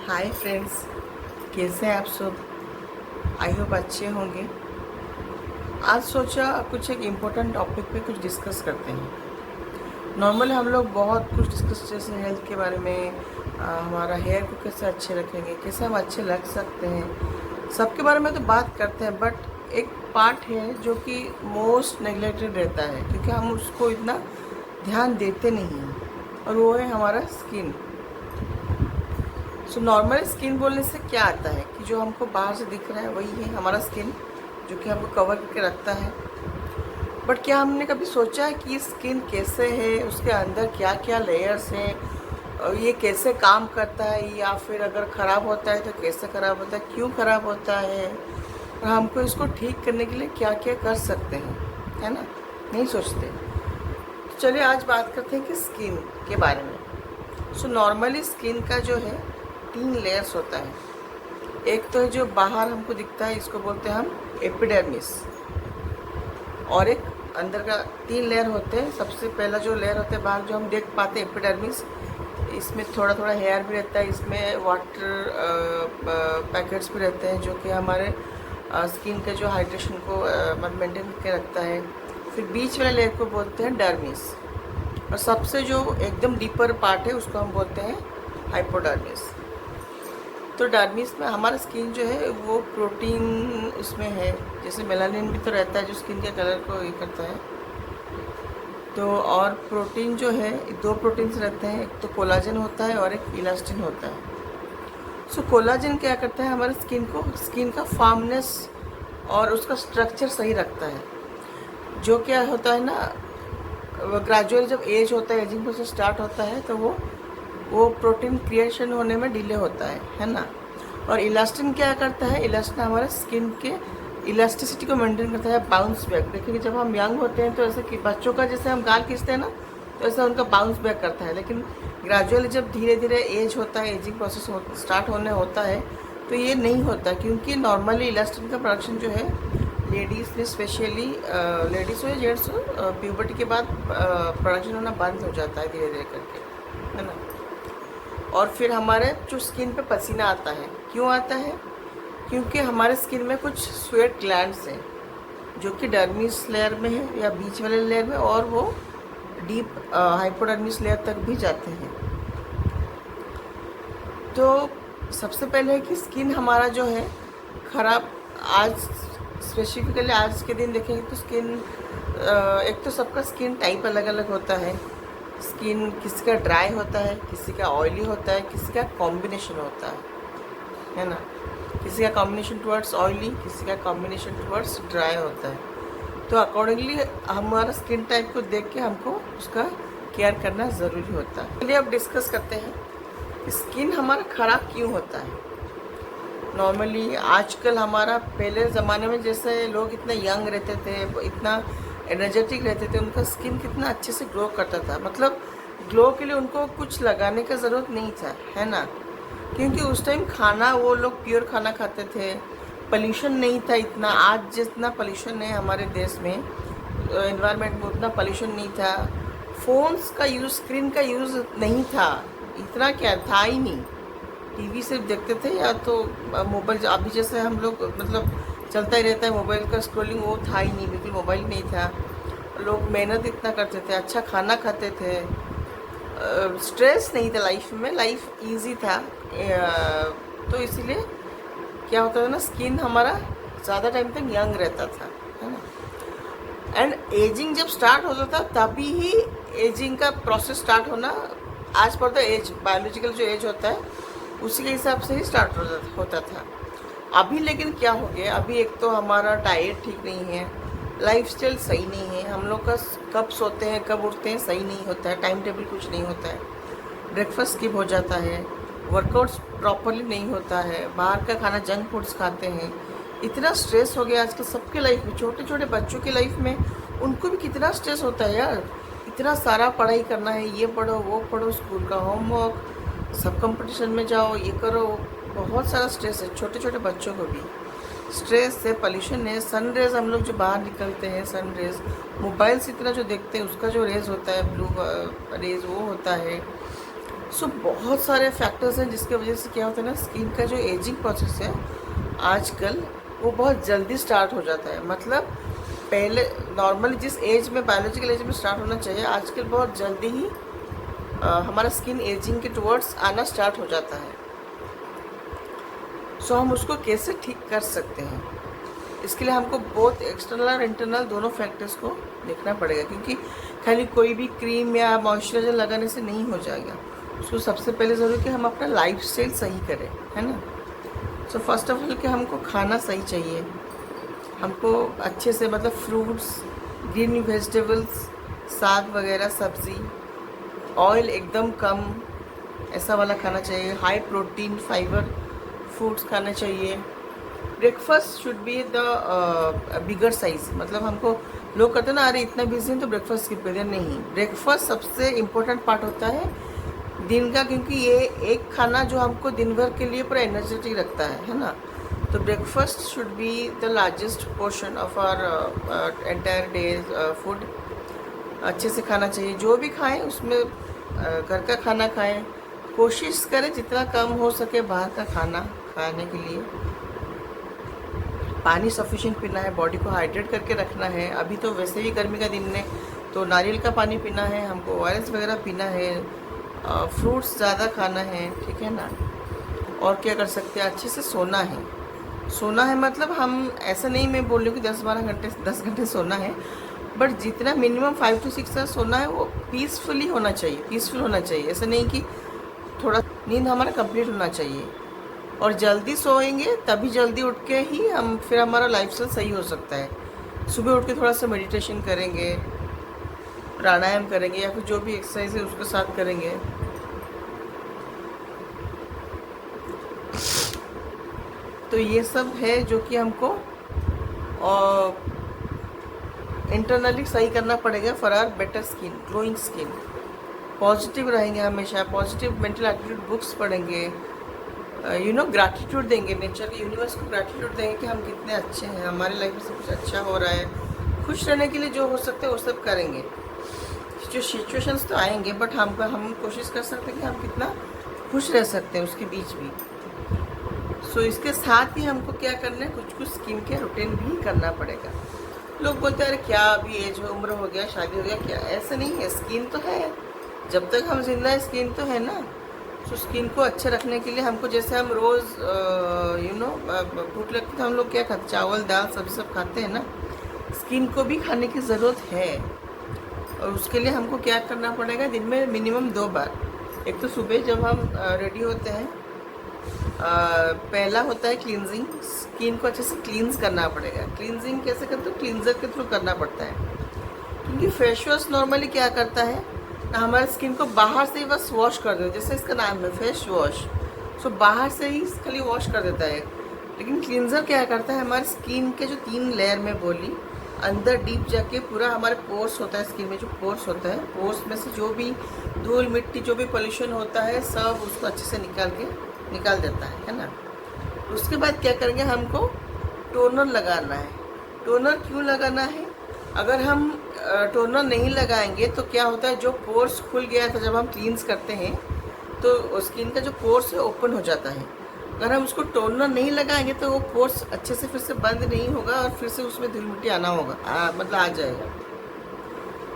Hi friends, कैसे हैं आप सब। आई होप अच्छे होंगे। आज सोचा कुछ एक इम्पोर्टेंट टॉपिक पे कुछ डिस्कस करते हैं। नॉर्मली हम लोग बहुत कुछ डिस्कस जैसे हेल्थ के बारे में, हमारा हेयर को कैसे अच्छे रखेंगे, कैसे हम अच्छे लग सकते हैं, सबके बारे में तो बात करते हैं। बट एक पार्ट है जो कि मोस्ट नेग्लेक्टेड रहता है क्योंकि हम उसको इतना ध्यान देते नहीं हैं, और वो है हमारा स्किन। सो नॉर्मल स्किन बोलने से क्या आता है कि जो हमको बाहर से दिख रहा है वही है हमारा स्किन, जो कि हमको कवर करके रखता है। बट क्या हमने कभी सोचा है कि स्किन कैसे है, उसके अंदर क्या क्या लेयर्स हैं, और ये कैसे काम करता है, या फिर अगर ख़राब होता है तो कैसे ख़राब होता है, क्यों ख़राब होता है, और हमको इसको ठीक करने के लिए क्या क्या कर सकते हैं, है ना। नहीं सोचते। तो चलिए आज बात करते हैं कि स्किन के बारे में। सो नॉर्मली स्किन का जो है 3 लेयर्स होता है। एक तो है जो बाहर हमको दिखता है, इसको बोलते हैं हम एपिडर्मिस, और एक अंदर का 3 लेयर होते हैं। सबसे पहला जो लेयर होता है बाहर जो हम देख पाते हैं एपिडर्मिस, इसमें थोड़ा थोड़ा हेयर भी रहता है, इसमें वाटर पैकेट्स भी रहते हैं जो कि हमारे स्किन के जो हाइड्रेशन को मतलब मेंटेन करके रखता है। फिर बीच वाले लेयर को बोलते हैं डर्मिस, और सबसे जो एकदम डीपर पार्ट है उसको हम बोलते हैं हाइपोडर्मिस। तो डर्मिस में हमारा स्किन जो है वो प्रोटीन उसमें है, जैसे मेलानिन भी तो रहता है जो स्किन के कलर को ये करता है। तो और प्रोटीन जो है 2 प्रोटीन्स रहते हैं, एक तो कोलाजन होता है और एक इलास्टिन होता है। सो कोलाजन क्या करता है, हमारे स्किन का फॉर्मनेस और उसका स्ट्रक्चर सही रखता है। जो क्या होता है ना, ग्रेजुअल जब एज होता है, एजिंग प्रोसेस स्टार्ट होता है, तो वो प्रोटीन क्रिएशन होने में डिले होता है ना। और इलास्टिन क्या करता है, इलास्टिन हमारे स्किन के इलास्टिसिटी को मेंटेन करता है, बाउंस बैक। देखिए जब हम यंग होते हैं तो ऐसे कि बच्चों का जैसे हम गाल खींचते हैं ना, तो ऐसा उनका बाउंस बैक करता है। लेकिन ग्रेजुअली जब धीरे धीरे एज होता है, एजिंग प्रोसेस स्टार्ट होने होता है, तो ये नहीं होता, क्योंकि नॉर्मली इलास्टिन का प्रोडक्शन जो है लेडीज़ में, स्पेशली लेडीज़ हो या जेंट्स हो, प्यूबर्टी के बाद प्रोडक्शन होना बंद हो जाता है धीरे धीरे करके, है ना। और फिर हमारे जो स्किन पे पसीना आता है, क्यों आता है, क्योंकि हमारे स्किन में कुछ स्वेट ग्लैंड्स हैं जो कि डर्मिस लेयर में है या बीच वाले लेयर में, और वो डीप हाइपोडर्मिस लेयर तक भी जाते हैं। तो सबसे पहले है कि स्किन हमारा जो है खराब, आज स्पेसिफिकली आज के दिन देखेंगे तो स्किन, एक तो सबका स्किन टाइप अलग अलग होता है। स्किन किसी का ड्राई होता है, किसी का ऑयली होता है, किसी का कॉम्बिनेशन होता है ना। किसी का कॉम्बिनेशन टुवर्ड्स ऑयली, किसी का कॉम्बिनेशन टुवर्ड्स ड्राई होता है। तो अकॉर्डिंगली हमारा स्किन टाइप को देख के हमको उसका केयर करना ज़रूरी होता है। चलिए अब डिस्कस करते हैं कि स्किन हमारा ख़राब क्यों होता है। नॉर्मली आजकल हमारा, पहले ज़माने में जैसे लोग इतने यंग रहते थे, इतना एनर्जेटिक रहते थे, उनका स्किन कितना अच्छे से ग्लो करता था। मतलब ग्लो के लिए उनको कुछ लगाने का ज़रूरत नहीं था, है ना, क्योंकि उस टाइम खाना वो लोग प्योर खाना खाते थे, पोल्यूशन नहीं था इतना। आज जितना पोल्यूशन है हमारे देश में, एनवायरनमेंट में उतना पोल्यूशन नहीं था। फ़ोन्स का यूज़, स्क्रीन का यूज़ नहीं था, इतना क्या था ही नहीं। टीवी सिर्फ देखते थे, या तो मोबाइल अभी जैसे हम लोग मतलब चलता ही रहता है मोबाइल का स्क्रॉलिंग, वो था ही नहीं, बिल्कुल मोबाइल नहीं था। लोग मेहनत इतना करते थे, अच्छा खाना खाते थे, स्ट्रेस नहीं था लाइफ में, लाइफ इजी था। तो इसीलिए क्या होता था ना, स्किन हमारा ज़्यादा टाइम तक यंग रहता था, है ना। एंड एजिंग जब स्टार्ट होता था तभी ही एजिंग का प्रोसेस स्टार्ट होना, आज पर तो एज, बायोलॉजिकल जो एज होता है उसी के हिसाब से ही स्टार्ट होता था। अभी लेकिन क्या हो गया, अभी एक तो हमारा डाइट ठीक नहीं है, लाइफस्टाइल सही नहीं है, हम लोग का कब सोते हैं कब उठते हैं सही नहीं होता है, टाइम टेबल कुछ नहीं होता है, ब्रेकफास्ट स्किप हो जाता है, वर्कआउट्स प्रॉपरली नहीं होता है, बाहर का खाना जंक फूड्स खाते हैं। इतना स्ट्रेस हो गया आजकल सबके लाइफ में, छोटे छोटे बच्चों की लाइफ में, उनको भी कितना स्ट्रेस होता है यार। इतना सारा पढ़ाई करना है, ये पढ़ो वो पढ़ो, स्कूल का होमवर्क, सब कंपटीशन में जाओ, ये करो, बहुत सारा स्ट्रेस है। छोटे छोटे बच्चों को भी स्ट्रेस है, पोल्यूशन है, सन रेज, हम लोग जो बाहर निकलते हैं सन रेज, मोबाइल से इतना जो देखते हैं उसका जो रेज होता है, ब्लू रेज वो होता है, सो बहुत सारे फैक्टर्स हैं जिसके वजह से क्या होता है ना, स्किन का जो एजिंग प्रोसेस है आजकल वो बहुत जल्दी स्टार्ट हो जाता है। मतलब पहले नॉर्मली जिस एज में, बायोलॉजिकल एज में स्टार्ट होना चाहिए, आजकल बहुत जल्दी ही हमारा स्किन एजिंग के टुवर्ड्स आना स्टार्ट हो जाता है। सो हम उसको कैसे ठीक कर सकते हैं, इसके लिए हमको बहुत एक्सटर्नल और इंटरनल दोनों फैक्टर्स को देखना पड़ेगा, क्योंकि खाली कोई भी क्रीम या मॉइस्चराइजर लगाने से नहीं हो जाएगा। उसको सबसे पहले ज़रूरी कि हम अपना लाइफस्टाइल सही करें, है ना। सो फर्स्ट ऑफ ऑल कि हमको खाना सही चाहिए, हमको अच्छे से मतलब फ्रूट्स, ग्रीन वेजिटेबल्स, साग वगैरह, सब्ज़ी, ऑयल एकदम कम, ऐसा वाला खाना चाहिए। हाई प्रोटीन फाइबर फूड्स खाना चाहिए। Breakfast should be the bigger size. मतलब हमको लोग कहते हैं ना, अरे इतना बिजी है तो ब्रेकफास्ट स्किप कर दिया। नहीं, ब्रेकफास्ट सबसे इम्पोर्टेंट पार्ट होता है दिन का, क्योंकि ये एक खाना जो हमको दिन भर के लिए पूरा एनर्जेटिक रखता है ना। तो breakfast should be the largest portion of our entire day food. अच्छे से खाना चाहिए, जो भी खाएं उसमें घर का खाना खाएं। कोशिश करें जितना कम हो सके बाहर का खाना खाने के लिए। पानी सफिशिएंट पीना है, बॉडी को हाइड्रेट करके रखना है। अभी तो वैसे भी गर्मी का दिन है तो नारियल का पानी पीना है, हमको ORS वगैरह पीना है, फ्रूट्स ज़्यादा खाना है, ठीक है ना। और क्या कर सकते हैं, अच्छे से सोना है। सोना है मतलब हम ऐसा नहीं मैं बोल रही हूँ कि 10 घंटे सोना है, बट जितना मिनिमम 5 to 6 आवर्स सोना है वो पीसफुली होना चाहिए, पीसफुल होना चाहिए। ऐसा नहीं कि थोड़ा नींद हमारा कंप्लीट होना चाहिए। और जल्दी सोएंगे तभी जल्दी उठ के ही हम फिर हमारा लाइफस्टाइल सही हो सकता है। सुबह उठ के थोड़ा सा मेडिटेशन करेंगे, प्राणायाम करेंगे, या फिर जो भी एक्सरसाइज है उसके साथ करेंगे। तो ये सब है जो कि हमको इंटरनली सही करना पड़ेगा for our better skin, glowing skin. Positive रहेंगे हमेशा, पॉजिटिव मेंटल एटीट्यूड बुक्स पढ़ेंगे, ग्रैटिट्यूड देंगे नेचर के, यूनिवर्स को ग्रैटिट्यूड देंगे कि हम कितने अच्छे हैं, हमारी लाइफ में सब कुछ अच्छा हो रहा है। खुश रहने के लिए जो हो सकते हैं वो सब करेंगे। जो सिचुएशंस तो आएंगे, बट हम कोशिश कर सकते हैं कि हम कितना खुश रह सकते हैं उसके बीच भी। सो इसके साथ ही हमको क्या करना है, कुछ स्किन केयर रूटीन भी करना पड़ेगा। लोग बोलते हैं अरे क्या अभी एज में, उम्र हो गया, शादी हो गया, क्या? ऐसा नहीं है, स्किन तो है, जब तक हम जिंदा है स्किन तो है ना। तो स्किन को अच्छे रखने के लिए हमको, जैसे हम रोज़ भूख लगती है तो हम लोग क्या खाते, चावल दाल सब्जी सब खाते हैं ना, स्किन को भी खाने की ज़रूरत है। और उसके लिए हमको क्या करना पड़ेगा, दिन में मिनिमम 2 बार। एक तो सुबह जब हम रेडी होते हैं, पहला होता है क्लींजिंग। स्किन को अच्छे से क्लींस करना पड़ेगा। क्लींजिंग कैसे करते हो, क्लींजर के थ्रू करना पड़ता है, क्योंकि फेस वॉश नॉर्मली क्या करता है ना, हमारे स्किन को बाहर से ही बस वॉश कर देता है, जैसे इसका नाम है फेस वॉश। सो बाहर से ही खाली वॉश कर देता है, लेकिन क्लींजर क्या करता है, हमारे स्किन के जो 3 लेयर में बोली, अंदर डीप जाके पूरा हमारे पोर्स होता है, स्किन में जो पोर्स होता है, पोर्स में से जो भी धूल मिट्टी जो भी पोल्यूशन होता है सब उसको अच्छे से निकाल देता है ना। उसके बाद क्या करेंगे, हमको टोनर लगाना है। टोनर क्यों लगाना है, अगर हम टोनर नहीं लगाएंगे तो क्या होता है, जो पोर्स खुल गया था जब हम क्लींस करते हैं तो स्किन का जो पोर्स है ओपन हो जाता है। अगर हम उसको टोनर नहीं लगाएंगे तो वो पोर्स अच्छे से फिर से बंद नहीं होगा और फिर से उसमें धूल मिट्टी आना होगा, मतलब आ जाएगा।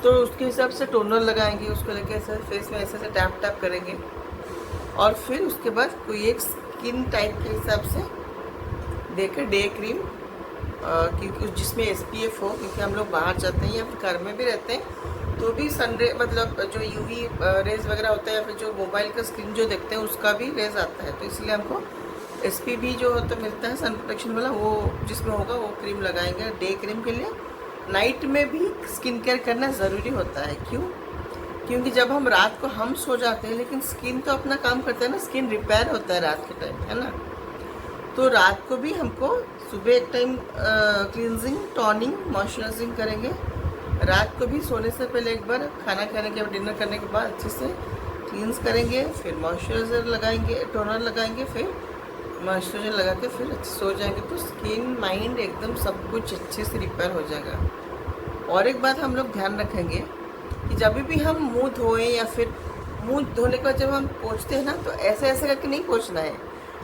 तो उसके हिसाब से टोनर लगाएंगे, उसको लेके ऐसे फेस में ऐसे टैप करेंगे, और फिर उसके बाद कोई एक स्किन टाइप के हिसाब से देकर डे क्रीम, क्योंकि जिसमें SPF हो, क्योंकि हम लोग बाहर जाते हैं या फिर घर में भी रहते हैं तो भी सनरे मतलब जो UV रेज वगैरह होता है, या फिर जो मोबाइल का स्क्रीन जो देखते हैं उसका भी रेज आता है, तो इसलिए हमको SPF जो होता मिलता है सन प्रोटेक्शन वाला, वो जिसमें होगा वो क्रीम लगाएंगे डे क्रीम के लिए। नाइट में भी स्किन केयर करना ज़रूरी होता है। क्यों? क्योंकि जब हम रात को हम सो जाते हैं, लेकिन स्किन तो अपना काम करता है ना, स्किन रिपेयर होता है रात के टाइम, है ना। तो रात को भी हमको सुबह एक टाइम क्लींजिंग, टॉनिंग, मॉइस्चराइजिंग करेंगे। रात को भी सोने से पहले एक बार, खाना खाने के बाद, डिनर करने के बाद अच्छे से क्लींस करेंगे, फिर मॉइस्चराइज़र लगाएंगे, टोनर लगाएंगे, फिर मॉइस्चराइज़र लगा के फिर अच्छे सो जाएंगे। तो स्किन, माइंड एकदम सब कुछ अच्छे से रिपेयर हो जाएगा। और एक बात हम लोग ध्यान रखेंगे कि जब भी हम मुँह धोएं या फिर मुंह धोने के बाद जब हम पोंछते हैं ना तो ऐसे ऐसे करके नहीं पोंछना है,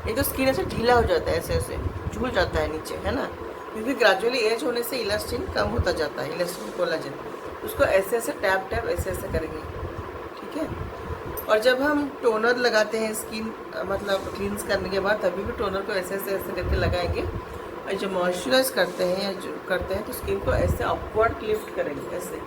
ये तो स्किन ऐसे ढीला हो जाता है, ऐसे ऐसे झूल जाता है नीचे, है ना, क्योंकि ग्रेजुअली एज होने से इलास्टिन कम होता जाता है, इलास्टिन कोलाजन। उसको ऐसे ऐसे टैप टैप ऐसे ऐसे करेंगे, ठीक है। और जब हम टोनर लगाते हैं स्किन मतलब क्लींस करने के बाद, तभी भी टोनर को ऐसे ऐसे ऐसे करके लगाएंगे। और जो मॉइस्चराइज करते हैं या जो करते हैं तो स्किन को ऐसे अपवर्ड लिफ्ट करेंगे, ऐसे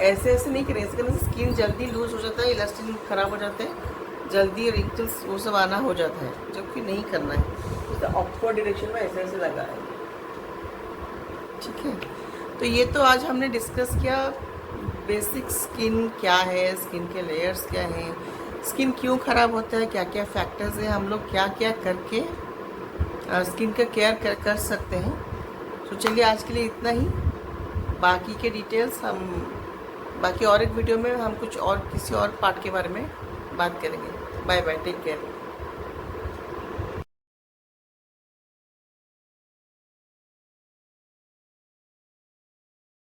ऐसे ऐसे नहीं करेंगे। इसके करने से स्किन जल्दी लूज हो जाता है, इलास्टिन खराब हो जाते हैं, जल्दी रिंकल्स वो सब आना हो जाता है, जबकि नहीं करना है। तो अपवर्ड डायरेक्शन में ऐसे ऐसे लगाएंगे, ठीक है। तो ये तो आज हमने डिस्कस किया बेसिक स्किन क्या है, स्किन के लेयर्स क्या हैं, स्किन क्यों ख़राब होता है, क्या क्या फैक्टर्स हैं, हम लोग क्या क्या करके स्किन का केयर कर सकते हैं। तो चलिए आज के लिए इतना ही। बाकी के डिटेल्स हम बाकी और एक वीडियो में हम कुछ और किसी और पार्ट के बारे में बात करेंगे। Bye bye, take care.